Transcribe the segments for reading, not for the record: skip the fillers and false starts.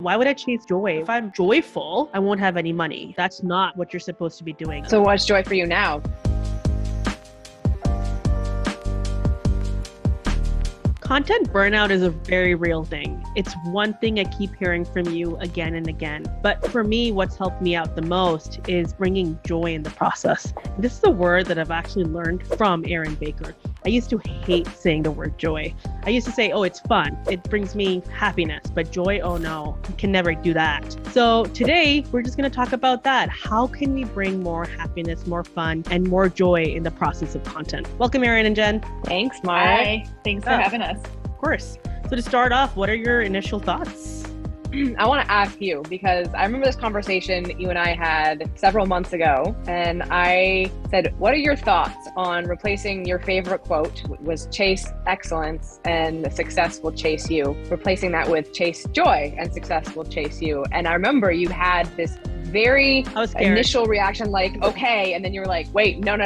Why would I chase joy? If I'm joyful, I won't have any money. That's not what you're supposed to be doing. So what's joy for you now? Content burnout is a very real thing. It's one thing I keep hearing from you again and again. But for me, what's helped me out the most is bringing joy in the process. This is a word that I've actually learned from Erin Baker. I used to hate saying the word joy. I used to say, oh, it's fun. It brings me happiness. But joy, oh no, you can never do that. So today, we're just going to talk about that. How can we bring more happiness, more fun, and more joy in the process of content? Welcome, Erin and Jen. Thanks, Mark. Hi. Thanks for having us. Of course. So to start off, what are your initial thoughts? I want to ask you, because I remember this conversation you and I had several months ago, and I said, what are your thoughts on replacing your favorite quote was chase excellence and success will chase you, replacing that with chase joy and success will chase you. And I remember you had this very initial reaction, like, okay. And then you were like, wait, no.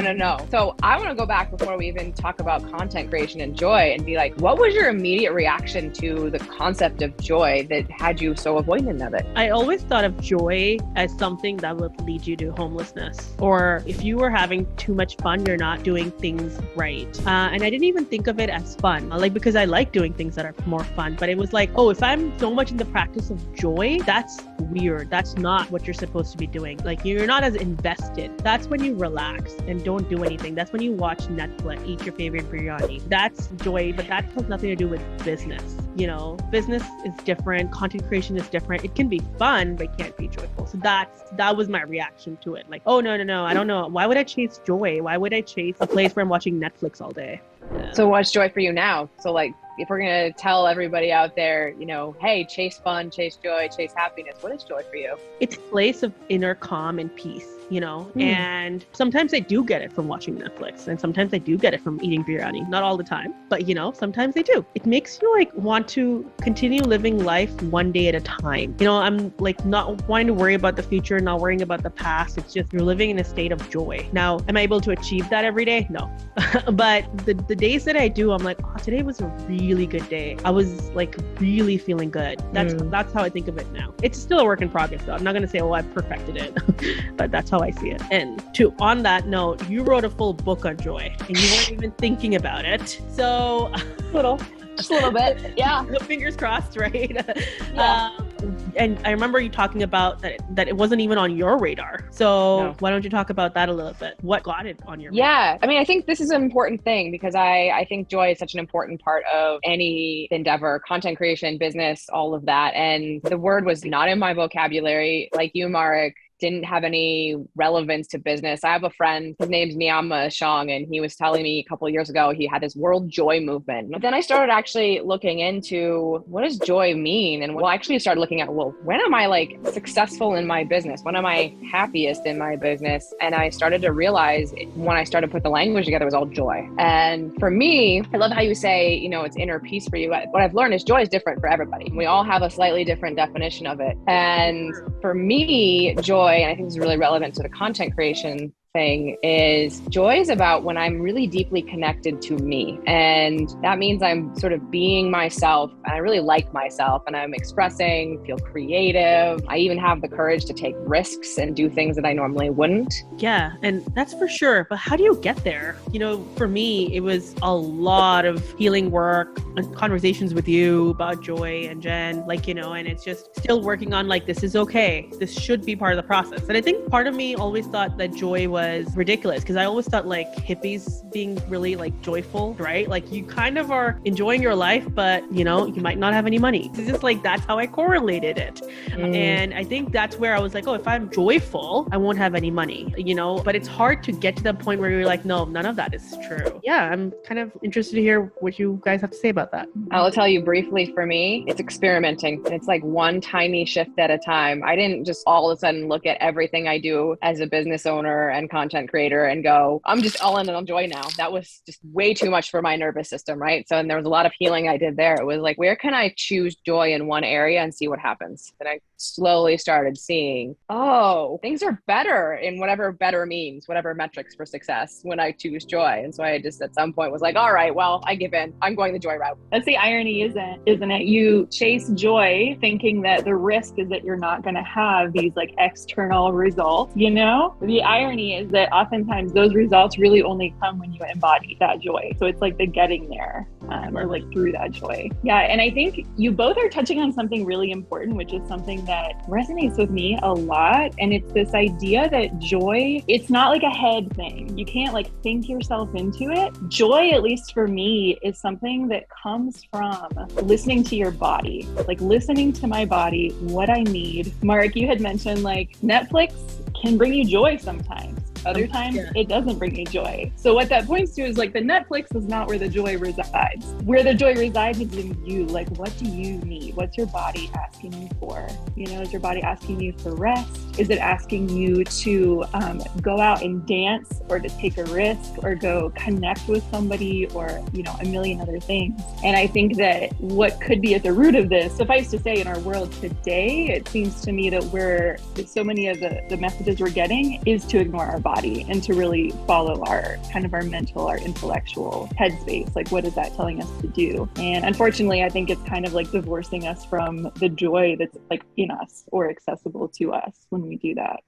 So I want to go back before we even talk about content creation and joy and be like, what was your immediate reaction to the concept of joy that had you so avoidant of it? I always thought of joy as something that would lead you to homelessness. Or if you were having too much fun, you're not doing things right. And I didn't even think of it as fun, because I like doing things that are more fun. But it was like, oh, if I'm so much in the practice of joy, that's weird. That's not what you're supposed to be doing. Like, you're not as invested. That's when you relax and don't do anything. That's when you watch Netflix, eat your favorite biryani. That's joy, but that has nothing to do with business. Business is different. Content creation is different. It can be fun, but it can't be joyful. So that was my reaction to it. Like, oh, no. I don't know. Why would I chase joy? Why would I chase a place where I'm watching Netflix all day? Yeah. So what's joy for you now? So like, if we're going to tell everybody out there, hey, chase fun, chase joy, chase happiness, what is joy for you? It's a place of inner calm and peace, and sometimes I do get it from watching Netflix, and sometimes I do get it from eating biryani. Not all the time, but sometimes I do. It makes you want to continue living life one day at a time. I'm not wanting to worry about the future, not worrying about the past. It's just you're living in a state of joy. Now, am I able to achieve that every day? No. But the days that I do, I'm like, oh, today was a really good day. I was really feeling good. That's how I think of it now. It's still a work in progress though. I'm not going to say, oh, I perfected it, but that's how I see it. And on that note, you wrote a full book on joy and you weren't even thinking about it. So just a little bit. Yeah. Fingers crossed, right? Yeah. And I remember you talking about that it wasn't even on your radar. So Why don't you talk about that a little bit? What got it on your radar? Yeah. I mean, I think this is an important thing because I think joy is such an important part of any endeavor, content creation, business, all of that. And the word was not in my vocabulary. Like you, Marek, didn't have any relevance to business. I have a friend, his name's Niyama Shong, and he was telling me a couple of years ago, he had this world joy movement. But then I started actually looking into what does joy mean? And I actually started looking at, when am I successful in my business? When am I happiest in my business? And I started to realize when I started to put the language together, it was all joy. And for me, I love how you say, it's inner peace for you. What I've learned is joy is different for everybody. We all have a slightly different definition of it. And for me, joy, and I think this is really relevant to the content creation thing, is joy is about when I'm really deeply connected to me. And that means I'm sort of being myself and I really like myself and I'm expressing, feel creative. I even have the courage to take risks and do things that I normally wouldn't. Yeah, and that's for sure. But how do you get there? For me, it was a lot of healing work and conversations with you about joy and Jen, and it's just still working on this is okay. This should be part of the process. And I think part of me always thought that joy was ridiculous because I always thought hippies being really joyful, right? You kind of are enjoying your life, but you might not have any money. It's just that's how I correlated it. And I think that's where I was like, oh, if I'm joyful, I won't have any money, but it's hard to get to the point where you're like, no, none of that is true. Yeah, I'm kind of interested to hear what you guys have to say about that. I'll tell you briefly, for me, it's experimenting. It's one tiny shift at a time. I didn't just all of a sudden look at everything I do as a business owner and content creator and go, I'm just all in on joy now. That was just way too much for my nervous system, right? So, and there was a lot of healing I did there. It was like, where can I choose joy in one area and see what happens? And I slowly started seeing, oh, things are better in whatever better means, whatever metrics for success when I choose joy. And so I just at some point was like, all right, well, I give in. I'm going the joy route. That's the irony, isn't it? You chase joy thinking that the risk is that you're not going to have these like external results, you know? The irony is that oftentimes those results really only come when you embody that joy. So it's like the getting there, or like through that joy. Yeah. And I think you both are touching on something really important, which is something that resonates with me a lot. And it's this idea that joy, it's not like a head thing. You can't like think yourself into it. Joy, at least for me, is something that comes from listening to your body, like listening to my body, what I need. Mark, you had mentioned like Netflix can bring you joy sometimes. Other times it doesn't bring you joy. So what that points to is like the Netflix is not where the joy resides. Where the joy resides is in you. Like, what do you need? What's your body asking you for? You know, is your body asking you for rest? Is it asking you to go out and dance, or to take a risk, or go connect with somebody, or, you know, a million other things? And I think that what could be at the root of this, suffice to say, in our world today, it seems to me that so many of the messages we're getting is to ignore our body and to really follow our kind of our mental, our intellectual headspace. Like, what is that telling us to do? And unfortunately, I think it's kind of like divorcing us from the joy that's like in us or accessible to us when we do that.